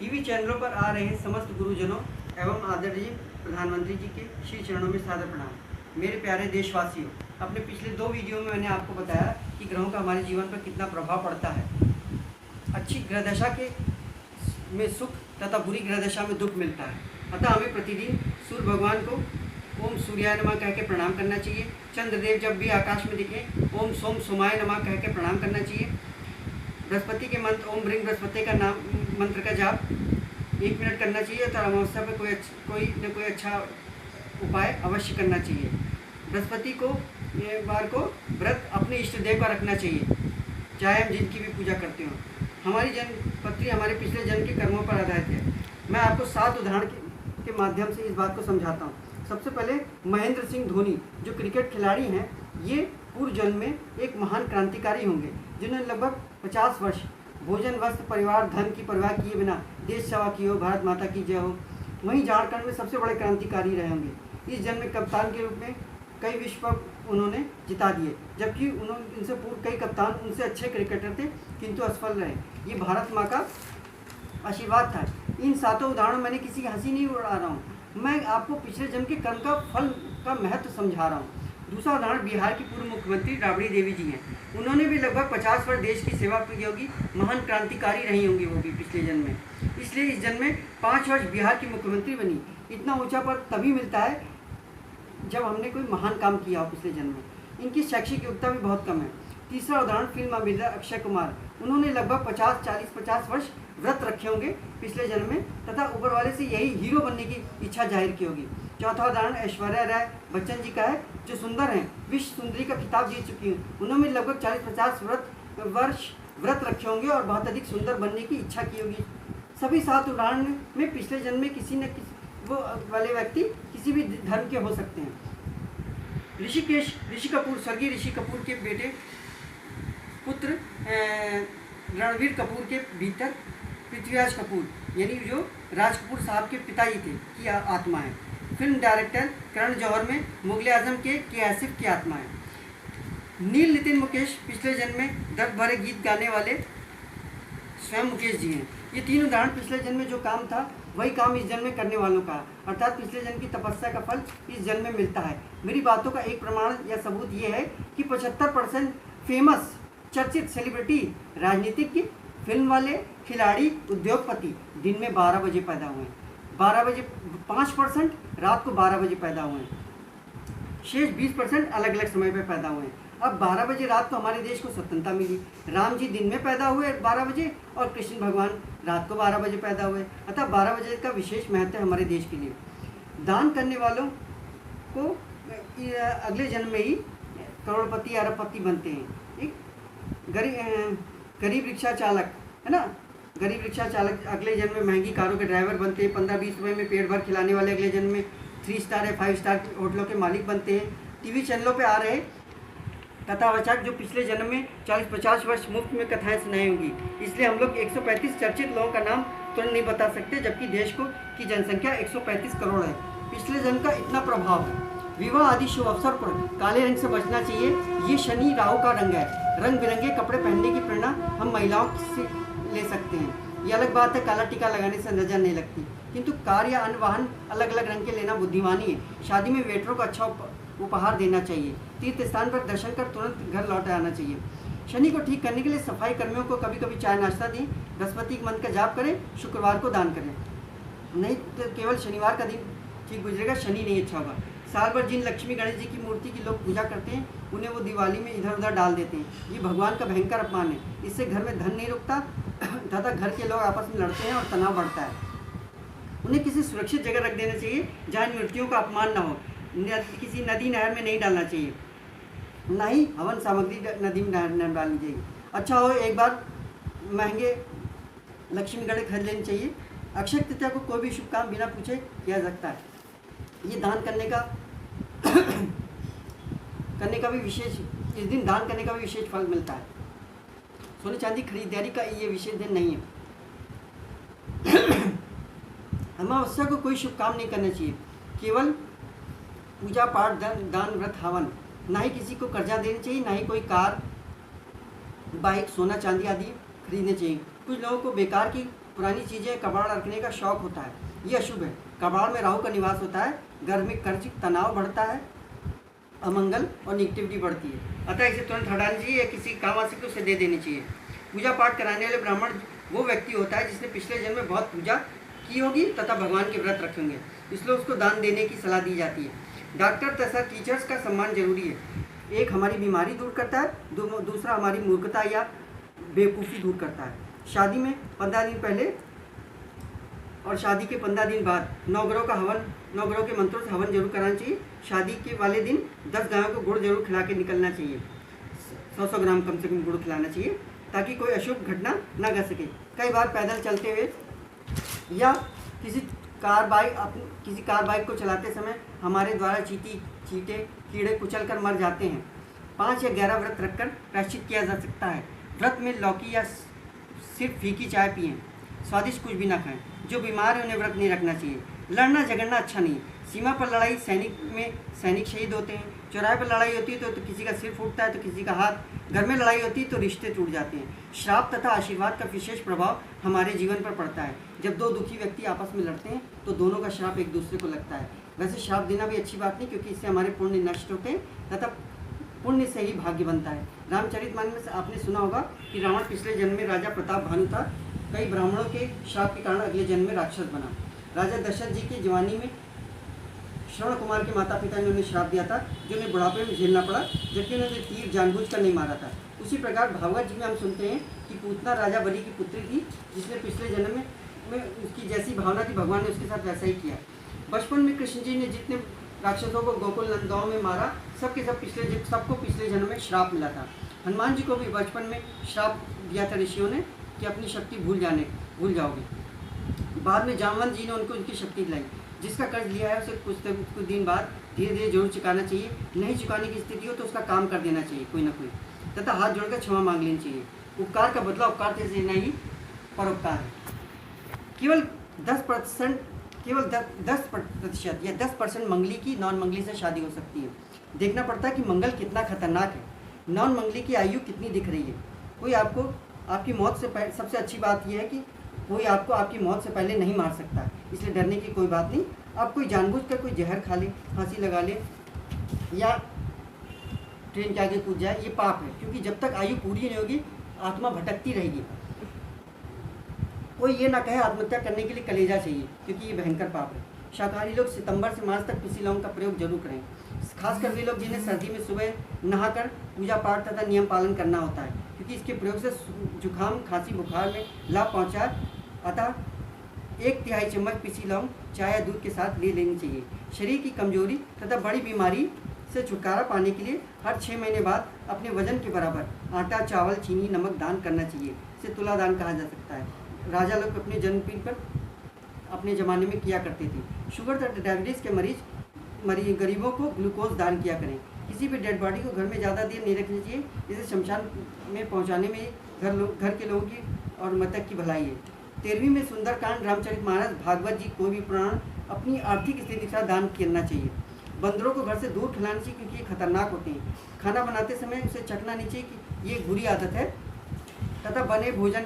TV चैनलों पर आ रहे समस्त गुरुजनों एवं आदरणीय प्रधानमंत्री जी के श्री चरणों में सादर प्रणाम। मेरे प्यारे देशवासियों, अपने पिछले 2 वीडियो में मैंने आपको बताया कि ग्रहों का हमारे जीवन पर कितना प्रभाव पड़ता है। अच्छी ग्रहदशा के में सुख तथा बुरी ग्रहदशा में दुख मिलता है। अतः हमें प्रतिदिन सूर्य भगवान को ओम सूर्याय नमः कह के प्रणाम करना चाहिए। चंद्रदेव जब भी आकाश में दिखे ओम सोम सोमाय नमः कह के प्रणाम करना चाहिए। बृहस्पति के मंत्र ओम ब्रिंग बृहस्पति का नाम मंत्र का जाप 1 मिनट करना चाहिए। तो अमावस्या पर कोई अच्छा उपाय अवश्य करना चाहिए। बृहस्पति को बार को व्रत अपने इष्ट देव का रखना चाहिए, चाहे हम जिनकी भी पूजा करते हो। हमारी जन्म पत्री हमारे पिछले जन्म के कर्मों पर आधारित है। मैं आपको 7 उदाहरण के माध्यम से इस बात को समझाता हूँ। सबसे पहले महेंद्र सिंह धोनी जो क्रिकेट खिलाड़ी हैं, ये पूर्व जन्म में एक महान क्रांतिकारी होंगे जिन्होंने लगभग 50 वर्ष भोजन वस्त्र परिवार धन की परवाह किए बिना देश सेवा की हो, भारत माता की जय हो। वहीं झारखंड में सबसे बड़े क्रांतिकारी रहे होंगे। इस जन्म में कप्तान के रूप में कई विश्व कप उन्होंने जिता दिए, जबकि इनसे पूर्व कई कप्तान उनसे अच्छे क्रिकेटर थे किंतु असफल रहे। ये भारत माँ का आशीर्वाद था। इन 7 उदाहरण मैंने किसी की हंसी नहीं उड़ा रहा हूँ, मैं आपको पिछले जन्म के कर्म का फल का महत्व समझा रहा हूँ। दूसरा उदाहरण बिहार की पूर्व मुख्यमंत्री राबड़ी देवी जी हैं। उन्होंने भी लगभग 50 वर्ष देश की सेवा की होगी, महान क्रांतिकारी रही होंगी वो भी पिछले जन्म में। इसलिए इस जन्म में 5 वर्ष बिहार की मुख्यमंत्री बनी। इतना ऊंचा पद तभी मिलता है जब हमने कोई महान काम किया हो पिछले जन्म में। इनकी शैक्षिक योग्यता भी बहुत कम है। तीसरा उदाहरण फिल्म अभिनेता अक्षय कुमार। उन्होंने लगभग 50 वर्ष व्रत रखे होंगे पिछले जन्म में तथा ऊपर वाले से यही हीरो बनने की इच्छा जाहिर की होगी। चौथा उदाहरण ऐश्वर्या राय बच्चन जी का है, जो सुंदर हैं, विश्व सुंदरी का खिताब जीत चुकी हैं। उन्होंने लगभग 40-50 वर्ष व्रत रखे होंगे और बहुत अधिक सुंदर बनने की इच्छा की होगी। सभी 7 उदाहरण में पिछले जन्म में किसी न किसी वो वाले व्यक्ति किसी भी धर्म के हो सकते हैं। ऋषि कपूर, स्वर्गीय ऋषि कपूर के बेटे पुत्र रणवीर कपूर के भीतर पृथ्वीराज कपूर यानी जो राज कपूर साहब के पिताजी थे की आत्मा है। फिल्म डायरेक्टर करण जौहर में मुगल आजम के आसिफ की आत्मा है। नील नितिन मुकेश पिछले जन्म में दर्द भरे गीत गाने वाले स्वयं मुकेश जी हैं। ये 3 उदाहरण पिछले जन्म में जो काम था वही काम इस जन्म में करने वालों का, अर्थात पिछले जन्म की तपस्या का फल इस जन्म में मिलता है। मेरी बातों का एक प्रमाण या सबूत ये है कि 75% फेमस चर्चित सेलिब्रिटी, राजनीतिज्ञ, फिल्म वाले, खिलाड़ी, उद्योगपति दिन में 12 बजे पैदा हुए। 12 बजे 5% रात को 12 बजे पैदा हुए। शेष 20% अलग अलग समय पर पैदा हुए। अब 12 बजे रात को हमारे देश को स्वतंत्रता मिली। राम जी दिन में पैदा हुए 12 बजे और कृष्ण भगवान रात को 12 बजे पैदा हुए। अतः 12 बजे का विशेष महत्व है हमारे देश के लिए। दान करने वालों को अगले जन्म में ही करोड़पति अरबपति बनते हैं। एक गरीब रिक्शा चालक है ना, गरीब रिक्शा चालक अगले जन्म में महंगी कारों के ड्राइवर बनते हैं। 15-20 रुपये में पेट भर खिलाने वाले अगले जन्म में 3 स्टार या 5 स्टार होटलों के मालिक बनते हैं। टीवी चैनलों पे आ रहे कथावाचक जो पिछले जन्म में 40-50 वर्ष मुफ्त में कथाएं सुनाई होंगी। इसलिए हम लोग 135 चर्चित लोगों का नाम तुरंत नहीं बता सकते, जबकि देश की जनसंख्या 135 करोड़ है। पिछले जन्म का इतना प्रभाव है। विवाह आदि शुभ अवसर पर काले रंग से बचना चाहिए। ये शनि राहु का रंग है। रंग बिरंगे कपड़े पहनने की प्रेरणा हम महिलाओं से ले सकते हैं। ये अलग बात है, काला टीका लगाने से नजर नहीं लगती, किंतु कार या अन्य वाहन अलग अलग रंग के लेना बुद्धिमानी है। शादी में वेटरों को अच्छा उपहार देना चाहिए। तीर्थ स्थान पर दर्शन कर तुरंत घर लौट आना चाहिए। शनि को ठीक करने के लिए सफाई कर्मियों को कभी कभी चाय नाश्ता दें। बृहस्पति के मंत्र का जाप करें। शुक्रवार को दान करें, नहीं तो केवल शनिवार का दिन ठीक गुजरेगा, शनि नहीं अच्छा होगा। साल भर जिन लक्ष्मी गणेश जी की मूर्ति की लोग पूजा करते हैं उन्हें वो दिवाली में इधर उधर डाल देते हैं। ये भगवान का भयंकर अपमान है। इससे घर में धन नहीं रुकता तथा घर के लोग आपस में लड़ते हैं और तनाव बढ़ता है। उन्हें किसी सुरक्षित जगह रख देना चाहिए जहाँ मूर्तियों का अपमान ना हो। किसी नदी नहर में नहीं डालना चाहिए, ना ही हवन सामग्री नदी में न डालनी चाहिए। अच्छा हो एक बार महंगे लक्ष्मी गणेश खरीद लेनी चाहिए। अक्षय तृतीया को कोई भी शुभ काम बिना पूछे किया जा सकता है। ये दान करने का भी विशेष, इस दिन दान करने का भी विशेष फल मिलता है। सोने चांदी खरीदारी का ये विशेष दिन नहीं है। अमावस्या को कोई शुभ काम नहीं करना चाहिए, केवल पूजा पाठ, दान व्रत हवन। ना ही किसी को कर्जा देना चाहिए, ना ही कोई कार बाइक सोना चांदी आदि खरीदने चाहिए। कुछ लोगों को बेकार की पुरानी चीज़ें कबाड़ रखने का शौक होता है, ये अशुभ है। कबाड़ में राहु का निवास होता है, घर में कर्ज तनाव बढ़ता है, अमंगल और निगेटिविटी बढ़ती है। अतः इसे तुरंत हटाना चाहिए या किसी काम आ सके उसे दे देनी चाहिए। पूजा पाठ कराने वाले ब्राह्मण वो व्यक्ति होता है जिसने पिछले जन्म में बहुत पूजा की होगी तथा भगवान के व्रत रखे होंगे, इसलिए उसको दान देने की सलाह दी जाती है। डॉक्टर तथा टीचर्स का सम्मान जरूरी है। एक हमारी बीमारी दूर करता है, दूसरा हमारी मूर्खता या बेवकूफ़ी दूर करता है। शादी में 15 दिन पहले और शादी के 15 दिन बाद 9 ग्रहों के मंत्रों से हवन जरूर कराना चाहिए। शादी के वाले दिन 10 गायों को गुड़ जरूर खिला के निकलना चाहिए। 100 ग्राम कम से कम गुड़ खिलाना चाहिए ताकि कोई अशुभ घटना ना घट सके। कई बार पैदल चलते हुए या किसी कार बाइक को चलाते समय हमारे द्वारा चींटे कीड़े कुचल कर मर जाते हैं। 5 या 11 व्रत रखकर प्रायश्चित किया जा सकता है। व्रत में लौकी या सिर्फ फीकी चाय पिएं, स्वादिष्ट कुछ भी ना खाएं। जो बीमार है उन्हें व्रत नहीं रखना चाहिए। लड़ना झगड़ना अच्छा नहीं। सीमा पर लड़ाई सैनिक शहीद होते हैं। चौराहे पर लड़ाई होती है तो किसी का सिर फूटता है तो किसी का हाथ। घर में लड़ाई होती है तो रिश्ते टूट जाते हैं। श्राप तथा आशीर्वाद का विशेष प्रभाव हमारे जीवन पर पड़ता है। जब दो दुखी व्यक्ति आपस में लड़ते हैं तो दोनों का श्राप एक दूसरे को लगता है। वैसे श्राप देना भी अच्छी बात नहीं, क्योंकि इससे हमारे पुण्य नष्ट होते हैं तथा पुण्य से ही भाग्य बनता है। रामचरितमानस में आपने सुना होगा कि रावण पिछले जन्म में राजा प्रताप भानु था। कई ब्राह्मणों के श्राप के कारण अगले जन्म में राक्षस बना। राजा दशरथ जी की जवानी में श्रवण कुमार के माता पिता ने उन्हें श्राप दिया था, जो उन्हें बुढ़ापे में झेलना पड़ा, जबकि उन्होंने तीर जानबूझकर नहीं मारा था। उसी प्रकार भागवत जी में हम सुनते हैं कि पूतना राजा बलि की पुत्री थी, जिसने पिछले जन्म में उसकी जैसी भावना थी भगवान ने उसके साथ वैसा ही किया। बचपन में कृष्ण जी ने जितने राक्षसों को गोकुल नंदगांव में मारा, सबको पिछले जन्म में श्राप मिला था। हनुमान जी को भी बचपन में श्राप दिया था ऋषियों ने कि अपनी शक्ति भूल जाओगे। बाद में जामवंत जी ने उनको उनकी शक्ति दिलाई। जिसका कर्ज लिया है उसे कुछ दिन बाद धीरे धीरे जरूर चुकाना चाहिए। नहीं चुकाने की स्थिति हो तो उसका काम कर देना चाहिए कोई ना कोई, तथा हाथ जोड़कर क्षमा मांग लेनी चाहिए। उपकार का बदला उपकार से देना ही परोपकार है। केवल 10% या 10% मंगली की नॉन मंगली से शादी हो सकती है। देखना पड़ता है कि मंगल कितना खतरनाक है, नॉन मंगली की आयु कितनी दिख रही है। कोई आपको आपकी मौत से पहले, सबसे अच्छी बात यह है कि कोई आपको आपकी मौत से पहले नहीं मार सकता, इसलिए डरने की कोई बात नहीं। आप कोई जानबूझकर कोई जहर खा ले, फांसी लगा ले या ट्रेन के आगे कूद जाए, ये पाप है, क्योंकि जब तक आयु पूरी नहीं होगी आत्मा भटकती रहेगी। कोई ये ना कहे आत्महत्या करने के लिए कलेजा चाहिए, क्योंकि ये भयंकर पाप है। शाकाहारी लोग सितंबर से मार्च तक पिसी लौंग का प्रयोग जरूर करें, खासकर वे लोग जिन्हें सर्दी में सुबह नहाकर पूजा पाठ तथा नियम पालन करना होता है, क्योंकि इसके प्रयोग से जुकाम खांसी बुखार में लाभ पहुँचा। अतः 1/3 चम्मच पिसी लौंग चाय या दूध के साथ ले लेनी चाहिए। शरीर की कमजोरी तथा बड़ी बीमारी से छुटकारा पाने के लिए हर 6 महीने बाद अपने वजन के बराबर आटा चावल चीनी नमक दान करना चाहिए। इसे तुला दान कहा जा सकता है। राजा लोग अपने जन्मदिन पर अपने ज़माने में किया करते थे। शुगर तथा डायबिटीज़ के मरीज गरीबों को ग्लूकोज दान किया करें। किसी भी डेड बॉडी को घर में ज़्यादा देर नहीं रखनी चाहिए, इसे शमशान में पहुंचाने में घर के लोगों की और मृतक की भलाई है। 13वीं में सुंदरकांड रामचरितमानस भागवत जी कोई भी पुराण अपनी आर्थिक स्थिति के साथ दान करना चाहिए। बंदरों को घर से दूर खिलाना चाहिए, क्योंकि ये खतरनाक होते हैं। खाना बनाते समय उसे चखना नहीं चाहिए कि ये बुरी आदत है, तथा बने भोजन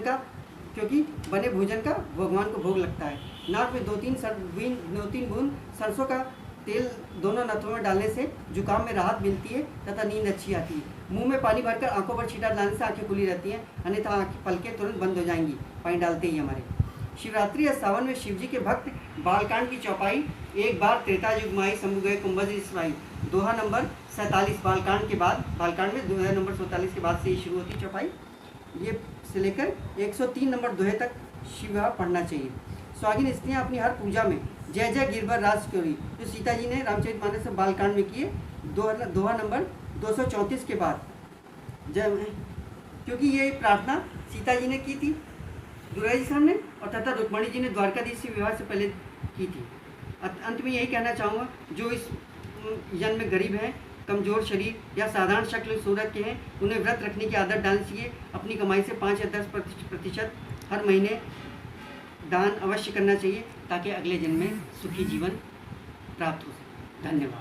का भगवान को भोग लगता है। नाक में 2-3 बूंद सरसों का तेल दोनों नथों में डालने से जुकाम में राहत मिलती है तथा नींद अच्छी आती है। मुंह में पानी भरकर आंखों पर छींटा डालने से आंखें खुली रहती हैं, अन्यथा आंखें पलकें तुरंत बंद हो जाएंगी पानी डालते ही हमारे। शिवरात्रि या सावन में शिवजी के भक्त बालकांड की चौपाई एक बार त्रेता युग माई शंभु गए कुंभज ऋषि, दोहा नंबर 47 बालकांड में दोहा नंबर 47 के बाद से ही शुरू होती है चौपाई। ये से लेकर 103 नंबर दोहे तक शिवा पढ़ना चाहिए। स्वागिन स्त्रियाँ अपनी हर पूजा में जय जय गिरवर राज करी, जो सीता जी ने रामचरितमानस से बालकांड में किए, दोहा नंबर 234 के बाद क्योंकि ये प्रार्थना सीता जी ने की थी दुर्गा जी सामने, और तथा रुक्मणी जी ने द्वारकाधीश से विवाह से पहले की थी। अंत में यही कहना चाहूँगा, जो इस जन्म में गरीब हैं, कमज़ोर शरीर या साधारण शक्ल सूरत के हैं, उन्हें व्रत रखने की आदत डालनी चाहिए। अपनी कमाई से 5 या 10% हर महीने दान अवश्य करना चाहिए, ताकि अगले जन्म में सुखी जीवन प्राप्त हो सके। धन्यवाद।